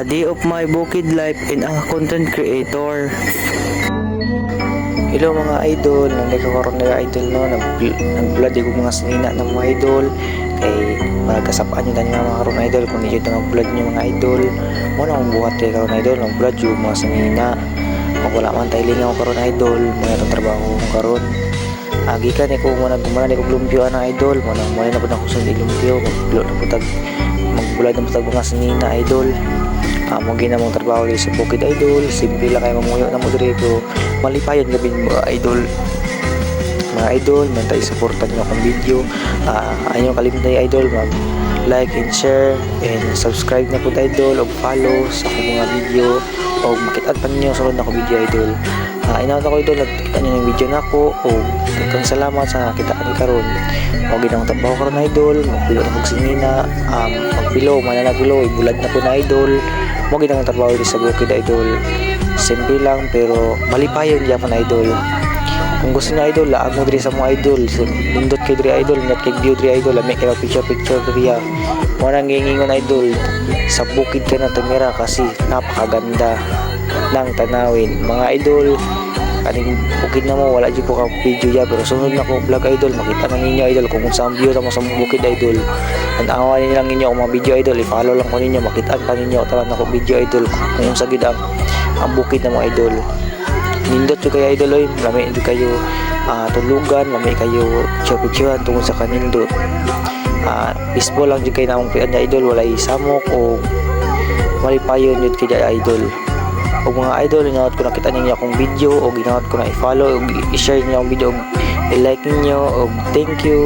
a day of my bukid life and ang content creator. Hello mga idol, nagkakaroon na idol no, nag-vlog ko mga sinina ng mga idol kay magkasapaan nyo tani mga karon idol kung hindi nyo nag-vlog nyo mga idol mo na ang buhat kayo karon idol, nag-vlog yung mga sinina kung wala man tayo lingaw karon idol, mga itong trabaho kong karon gikan ko muna gumana ko lumpyo na idol, muna na po na ko sundi lumpyo, mag-vlog na po magbulag na po mga sinina idol. Mo ginamong trabaho dito sa bukid idol, simple lang kayo mamuyo na mo dito, malipayan gabi mga idol. Mga idol, man tayo supportan nyo akong video. Ayaw kalimutan idol, mag like and share and subscribe na po idol, o follow sa akong mga video, o makitaan pa ninyo sunod na ako video idol. Inawat ako idol, nagkita nyo ng video na ako, o kang salamat sa nakitaan ni karon. O ginamong trabaho karon idol, magpilo na kong sinina, magpilo, mananagpilo, ibulad na po na idol. Mo ginang trabaho dito sa bukid idol, simple lang pero malipayon gyapon idol. Kung gusto niyo idol, laag mo diri sa mga idol, nindot kay diri idol, net kay view diri idol, lami kay picture diri. Mo nang gingingon idol, sa bukid ka na tumira kasi napakaganda ng tanawin mga idol. Kaning bukid na mo, wala dyan ko ka video ya, pero sunod na ko vlog idol, makita na ninyo idol kung saan view na mo sa bukid idol. Tanawan ninyo lang ninyo ang mga video idol, i-follow lang ko ninyo, makitaan pa ninyo talan na ko video idol kung sa gid ang bukid na mo idol. Nindot yung kayo idol oy, lami din kayo tulugan, lami kayo picture tungkol sa kanindot. Baseball lang dyan kayo namang pian niya idol, wala isamok o malipayon yun kaya idol. O mga idol, ginawat ko nakita ninyo akong video, o ginawat ko na i-follow, o i-share niyo ang video, o i-like niyo, o thank you.